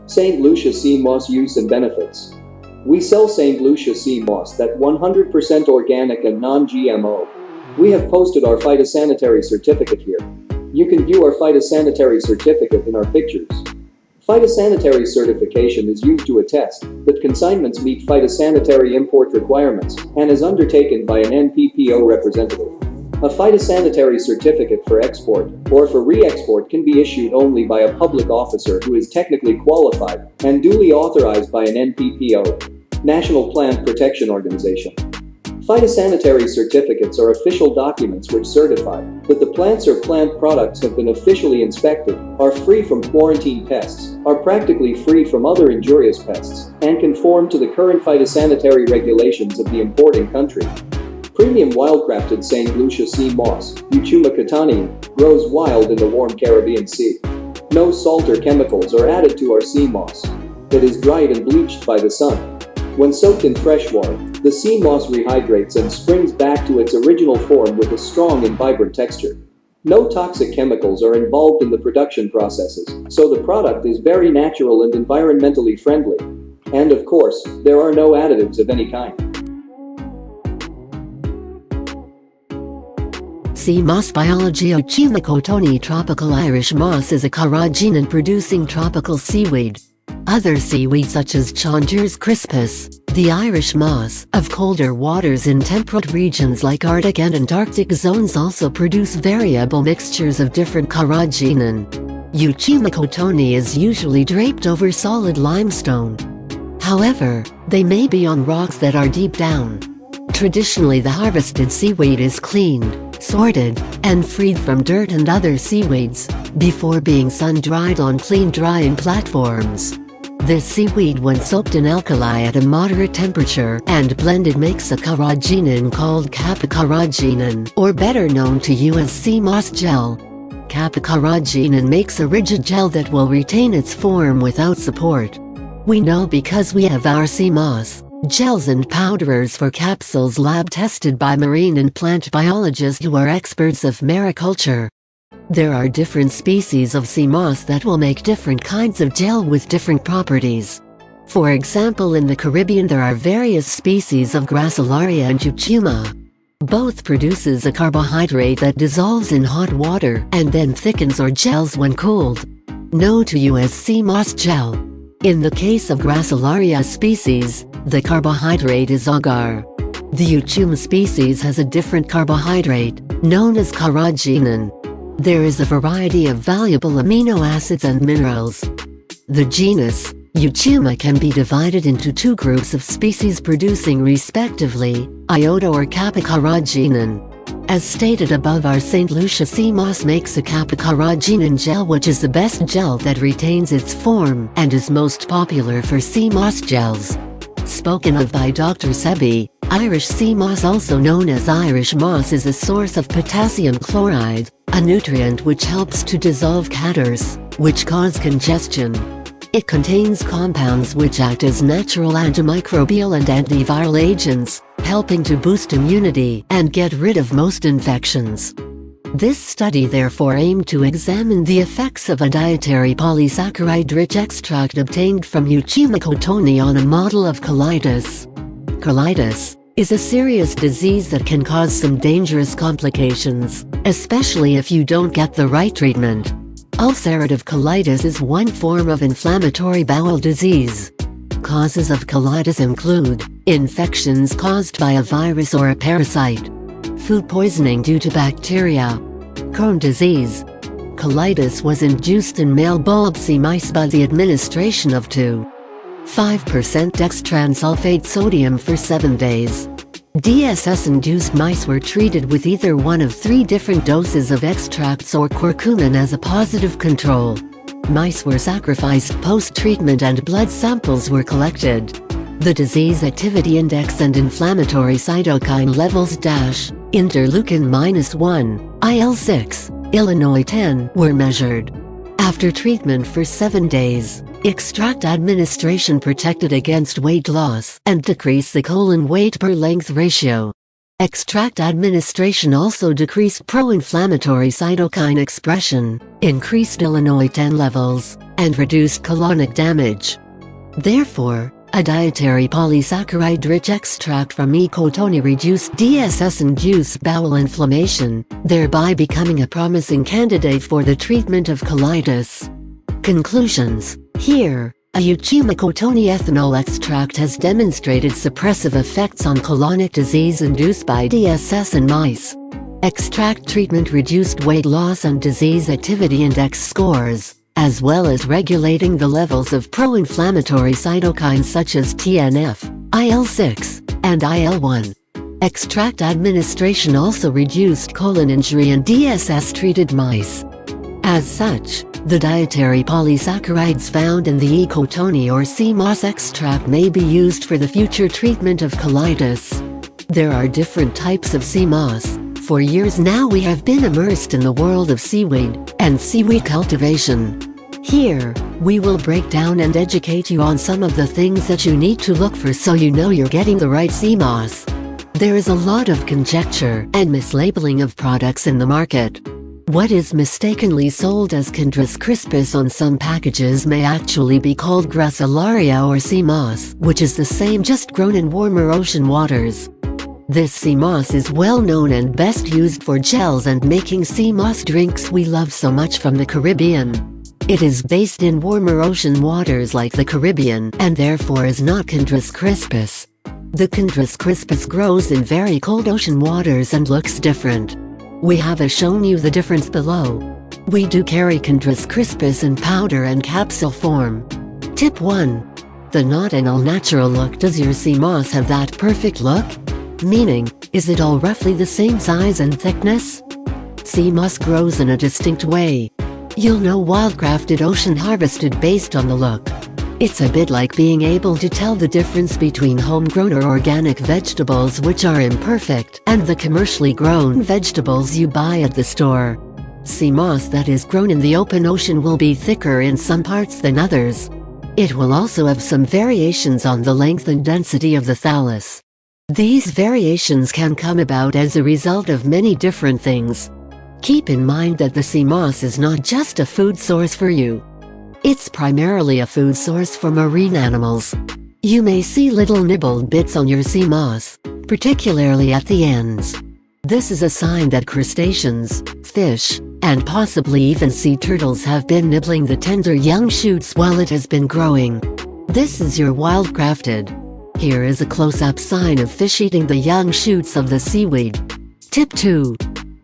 St. Lucia sea moss use and benefits. We sell St. Lucia sea moss that 100% organic and non-GMO. We have posted our phytosanitary certificate here. You can view our phytosanitary certificate in our pictures. Phytosanitary certification is used to attest that consignments meet phytosanitary import requirements and is undertaken by an NPPO representative. A phytosanitary certificate for export or for re-export can be issued only by a public officer who is technically qualified and duly authorized by an NPPO, National Plant Protection Organization. Phytosanitary certificates are official documents which certify that the plants or plant products have been officially inspected, are free from quarantine pests, are practically free from other injurious pests, and conform to the current phytosanitary regulations of the importing country. Premium wildcrafted St. Lucia sea moss, Euchuma catania, grows wild in the warm Caribbean Sea. No salt or chemicals are added to our sea moss. It is dried and bleached by the sun. When soaked in fresh water, the sea moss rehydrates and springs back to its original form with a strong and vibrant texture. No toxic chemicals are involved in the production processes, so the product is very natural and environmentally friendly. And of course, there are no additives of any kind. Sea moss biology. Euchuma cotoni tropical Irish moss is a carrageenan-producing tropical seaweed. Other seaweeds such as Chonders crispus, the Irish moss, of colder waters in temperate regions like Arctic and Antarctic zones also produce variable mixtures of different carrageenan. Euchuma cotoni is usually draped over solid limestone. However, they may be on rocks that are deep down. Traditionally, the harvested seaweed is cleaned, sorted, and freed from dirt and other seaweeds, before being sun-dried on clean drying platforms. This seaweed, when soaked in alkali at a moderate temperature and blended, makes a carrageenan called kappa carrageenan, or better known to you as sea moss gel. Kappa carrageenan makes a rigid gel that will retain its form without support. We know because we have our sea moss gels and powderers for capsules lab tested by marine and plant biologists who are experts of mariculture. There are different species of sea moss that will make different kinds of gel with different properties. For example, in the Caribbean there are various species of Gracilaria and Euchuma. Both produces a carbohydrate that dissolves in hot water and then thickens or gels when cooled. Known to you as sea moss gel. In the case of Gracilaria species, the carbohydrate is agar. The Euchuma species has a different carbohydrate, known as carrageenan. There is a variety of valuable amino acids and minerals. The genus, Euchuma, can be divided into two groups of species producing respectively, iota or kappa carrageenan. As stated above, our St. Lucia sea moss makes a kappa carrageenan gel, which is the best gel that retains its form and is most popular for sea moss gels. Spoken of by Dr. Sebi, Irish sea moss, also known as Irish moss, is a source of potassium chloride, a nutrient which helps to dissolve catarrhs, which cause congestion. It contains compounds which act as natural antimicrobial and antiviral agents, helping to boost immunity and get rid of most infections. This study therefore aimed to examine the effects of a dietary polysaccharide-rich extract obtained from Euchuma cotoni on a model of colitis. Colitis is a serious disease that can cause some dangerous complications, especially if you don't get the right treatment. Ulcerative colitis is one form of inflammatory bowel disease. Causes of colitis include infections caused by a virus or a parasite, food poisoning due to bacteria, Crohn's disease. Colitis was induced in male bulbous mice by the administration of 2.5% dextran sulfate sodium for 7 days. DSS-induced mice were treated with either one of 3 different doses of extracts or curcumin as a positive control. Mice were sacrificed post-treatment and blood samples were collected. The disease activity index and inflammatory cytokine levels interleukin-1, IL-6, Illinois 10 were measured. After treatment for 7 days, extract administration protected against weight loss and decreased the colon weight per length ratio. Extract administration also decreased pro-inflammatory cytokine expression, increased Illinois 10 levels, and reduced colonic damage. Therefore, a dietary polysaccharide-rich extract from E. cotoni reduced DSS-induced bowel inflammation, thereby becoming a promising candidate for the treatment of colitis. Conclusions. Here, a Euchema cotoni ethanol extract has demonstrated suppressive effects on colonic disease induced by DSS in mice. Extract treatment reduced weight loss and disease activity index scores, as well as regulating the levels of pro-inflammatory cytokines such as TNF, IL-6, and IL-1. Extract administration also reduced colon injury in DSS-treated mice. As such, the dietary polysaccharides found in the E. cotoni or sea moss extract may be used for the future treatment of colitis. There are different types of sea moss. For years now we have been immersed in the world of seaweed and seaweed cultivation. Here, we will break down and educate you on some of the things that you need to look for so you know you're getting the right sea moss. There is a lot of conjecture and mislabeling of products in the market. What is mistakenly sold as Chondrus crispus on some packages may actually be called Gracilaria or sea moss, which is the same, just grown in warmer ocean waters. This sea moss is well known and best used for gels and making sea moss drinks we love so much from the Caribbean. It is based in warmer ocean waters like the Caribbean and therefore is not Chondrus crispus. The Chondrus crispus grows in very cold ocean waters and looks different. We have shown you the difference below. We do carry Chondrus crispus in powder and capsule form. Tip 1. The not an all-natural look. Does your sea moss have that perfect look? Meaning, is it all roughly the same size and thickness? Sea moss grows in a distinct way. You'll know wildcrafted ocean harvested based on the look. It's a bit like being able to tell the difference between homegrown or organic vegetables which are imperfect and the commercially grown vegetables you buy at the store. Sea moss that is grown in the open ocean will be thicker in some parts than others. It will also have some variations on the length and density of the thallus. These variations can come about as a result of many different things. Keep in mind that the sea moss is not just a food source for you. It's primarily a food source for marine animals. You may see little nibbled bits on your sea moss, particularly at the ends. This is a sign that crustaceans, fish, and possibly even sea turtles have been nibbling the tender young shoots while it has been growing. This is your wildcrafted. Here is a close-up sign of fish eating the young shoots of the seaweed. Tip 2.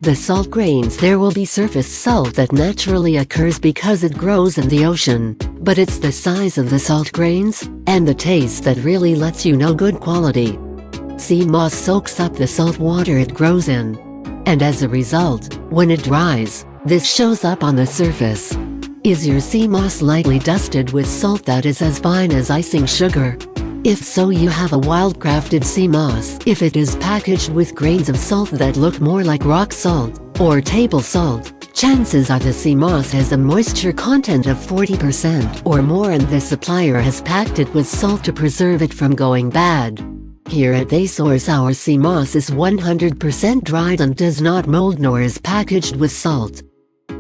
The salt grains. There will be surface salt that naturally occurs because it grows in the ocean, but it's the size of the salt grains and the taste that really lets you know good quality. Sea moss soaks up the salt water it grows in, and as a result, when it dries, this shows up on the surface. Is your sea moss lightly dusted with salt that is as fine as icing sugar? If so, you have a wildcrafted sea moss. If it is packaged with grains of salt that look more like rock salt or table salt, chances are the sea moss has a moisture content of 40% or more and the supplier has packed it with salt to preserve it from going bad. Here at ASource our sea moss is 100% dried and does not mold nor is packaged with salt.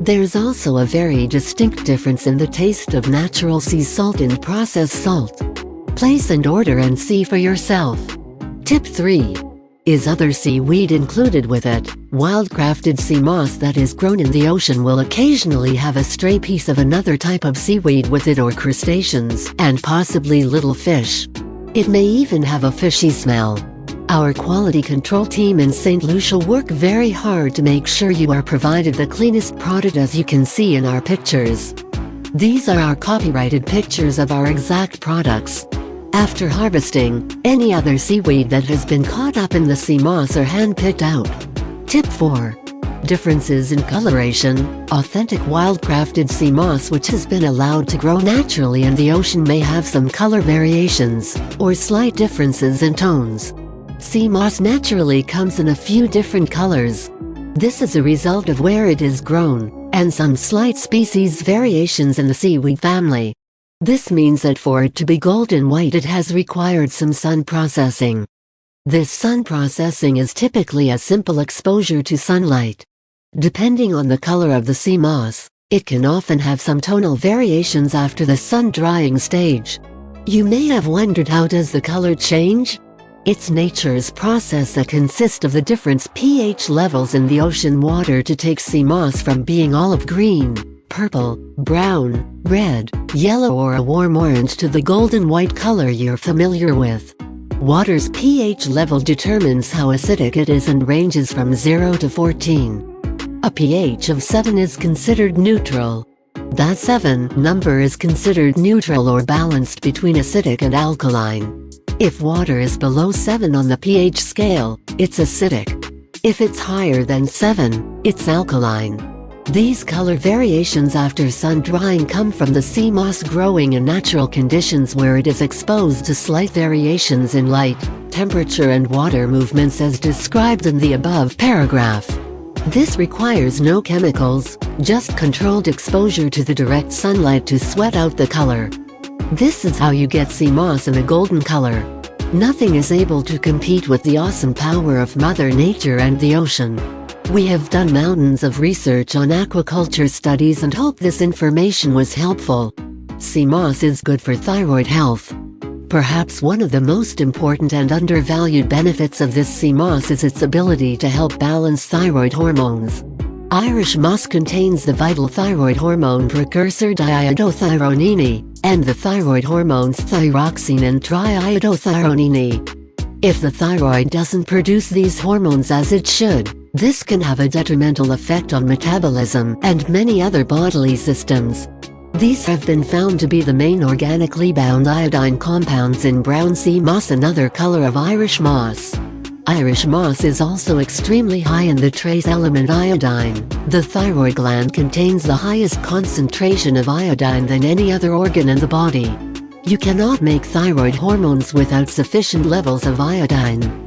There's also a very distinct difference in the taste of natural sea salt and processed salt. Place and order and see for yourself. Tip 3. Is other seaweed included with it? Wildcrafted sea moss that is grown in the ocean will occasionally have a stray piece of another type of seaweed with it or crustaceans, and possibly little fish. It may even have a fishy smell. Our quality control team in St. Lucia work very hard to make sure you are provided the cleanest product as you can see in our pictures. These are our copyrighted pictures of our exact products. After harvesting, any other seaweed that has been caught up in the sea moss are hand-picked out. Tip 4. Differences in coloration. Authentic wildcrafted sea moss which has been allowed to grow naturally in the ocean may have some color variations, or slight differences in tones. Sea moss naturally comes in a few different colors. This is a result of where it is grown, and some slight species variations in the seaweed family. This means that for it to be golden white it has required some sun processing. This sun processing is typically a simple exposure to sunlight. Depending on the color of the sea moss, It can often have some tonal variations after the sun-drying stage. You may have wondered, how does the color change? It's nature's process that consists of the different pH levels in the ocean water to take sea moss from being olive green, purple, brown, red, yellow or a warm orange to the golden white color you're familiar with. Water's pH level determines how acidic it is and ranges from 0 to 14. A pH of 7 is considered neutral. That 7 number is considered neutral or balanced between acidic and alkaline. If water is below 7 on the pH scale, it's acidic. If it's higher than 7, it's alkaline. These color variations after sun drying come from the sea moss growing in natural conditions where it is exposed to slight variations in light, temperature and water movements as described in the above paragraph. This requires no chemicals, just controlled exposure to the direct sunlight to sweat out the color. This is how you get sea moss in a golden color. Nothing is able to compete with the awesome power of Mother Nature and the ocean. We have done mountains of research on aquaculture studies and hope this information was helpful. Sea moss is good for thyroid health. Perhaps one of the most important and undervalued benefits of this sea moss is its ability to help balance thyroid hormones. Irish moss contains the vital thyroid hormone precursor diiodothyronine, and the thyroid hormones thyroxine and triiodothyronine. If the thyroid doesn't produce these hormones as it should, this can have a detrimental effect on metabolism and many other bodily systems. These have been found to be the main organically bound iodine compounds in brown sea moss, another color of Irish moss. Irish moss is also extremely high in the trace element iodine. The thyroid gland contains the highest concentration of iodine than any other organ in the body. You cannot make thyroid hormones without sufficient levels of iodine.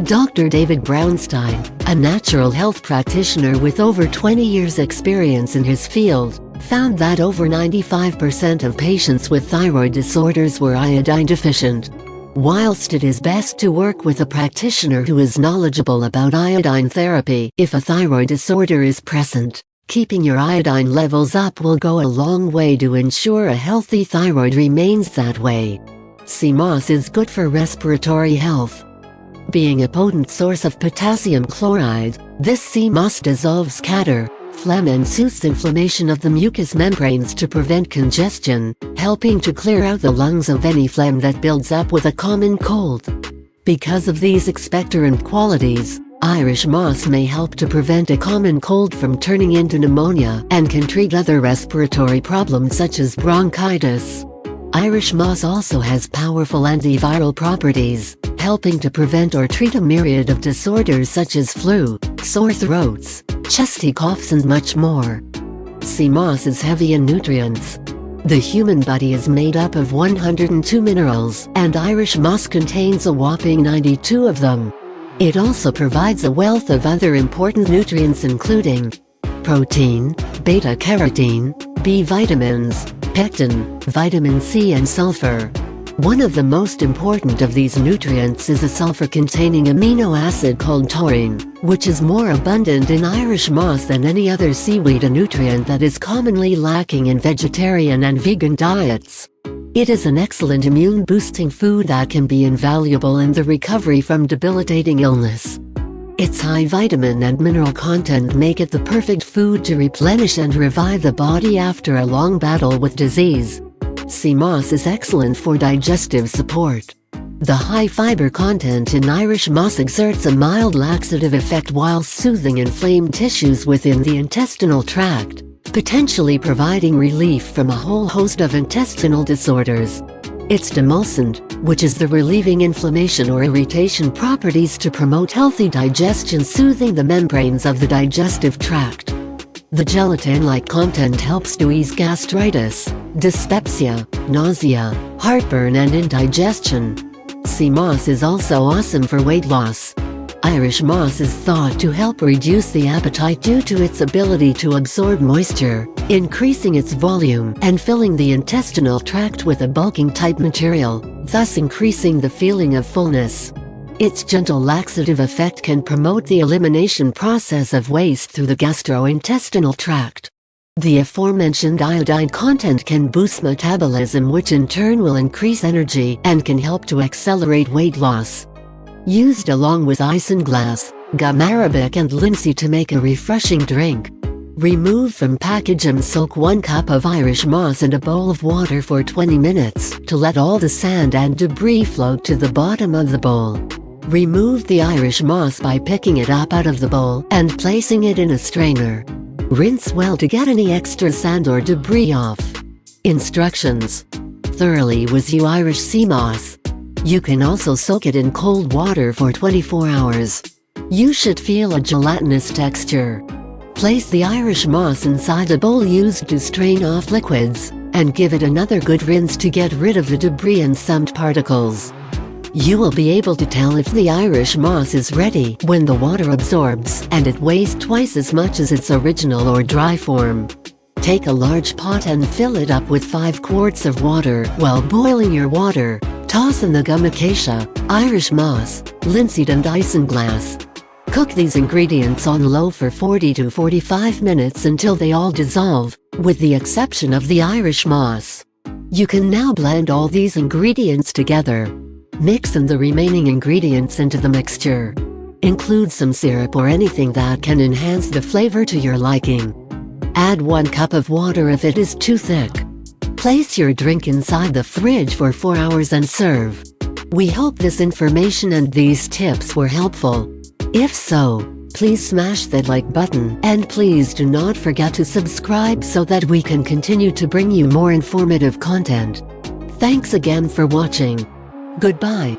Dr. David Brownstein, a natural health practitioner with over 20 years' experience in his field, found that over 95% of patients with thyroid disorders were iodine deficient. Whilst it is best to work with a practitioner who is knowledgeable about iodine therapy if a thyroid disorder is present, keeping your iodine levels up will go a long way to ensure a healthy thyroid remains that way. Sea moss is good for respiratory health. Being a potent source of potassium chloride, this sea moss dissolves catarrh, phlegm and soothes inflammation of the mucous membranes to prevent congestion, helping to clear out the lungs of any phlegm that builds up with a common cold. Because of these expectorant qualities, Irish moss may help to prevent a common cold from turning into pneumonia and can treat other respiratory problems such as bronchitis. Irish moss also has powerful antiviral properties, helping to prevent or treat a myriad of disorders such as flu, sore throats, chesty coughs and much more. Sea moss is heavy in nutrients. The human body is made up of 102 minerals, and Irish moss contains a whopping 92 of them. It also provides a wealth of other important nutrients including protein, beta-carotene, B vitamins, pectin, vitamin C and sulfur. One of the most important of these nutrients is a sulfur-containing amino acid called taurine, which is more abundant in Irish moss than any other seaweed, a nutrient that is commonly lacking in vegetarian and vegan diets. It is an excellent immune-boosting food that can be invaluable in the recovery from debilitating illness. Its high vitamin and mineral content make it the perfect food to replenish and revive the body after a long battle with disease. Sea moss is excellent for digestive support. The high fiber content in Irish moss exerts a mild laxative effect while soothing inflamed tissues within the intestinal tract, potentially providing relief from a whole host of intestinal disorders. Its demulcent, which is the relieving inflammation or irritation properties to promote healthy digestion, soothing the membranes of the digestive tract. The gelatin-like content helps to ease gastritis, dyspepsia, nausea, heartburn and indigestion. Sea moss is also awesome for weight loss. Irish moss is thought to help reduce the appetite due to its ability to absorb moisture, increasing its volume and filling the intestinal tract with a bulking type material, thus increasing the feeling of fullness. Its gentle laxative effect can promote the elimination process of waste through the gastrointestinal tract. The aforementioned iodine content can boost metabolism, which in turn will increase energy and can help to accelerate weight loss. Used along with isinglass, gum arabic and linseed to make a refreshing drink. Remove from package and soak 1 cup of Irish moss in a bowl of water for 20 minutes to let all the sand and debris float to the bottom of the bowl. Remove the Irish moss by picking it up out of the bowl and placing it in a strainer. Rinse well to get any extra sand or debris off. Instructions: thoroughly with Irish sea moss. You can also soak it in cold water for 24 hours. You should feel a gelatinous texture. Place the Irish moss inside a bowl used to strain off liquids, and give it another good rinse to get rid of the debris and some particles. You will be able to tell if the Irish moss is ready when the water absorbs and it weighs twice as much as its original or dry form. Take a large pot and fill it up with 5 quarts of water. While boiling your water, toss in the gum acacia, Irish moss, linseed and isinglass. Cook these ingredients on low for 40 to 45 minutes until they all dissolve, with the exception of the Irish moss. You can now blend all these ingredients together. Mix in the remaining ingredients into the mixture. Include some syrup or anything that can enhance the flavor to your liking. Add 1 cup of water if it is too thick. Place your drink inside the fridge for 4 hours and serve. We hope this information and these tips were helpful. If so, please smash that like button and please do not forget to subscribe so that we can continue to bring you more informative content. Thanks again for watching. Goodbye.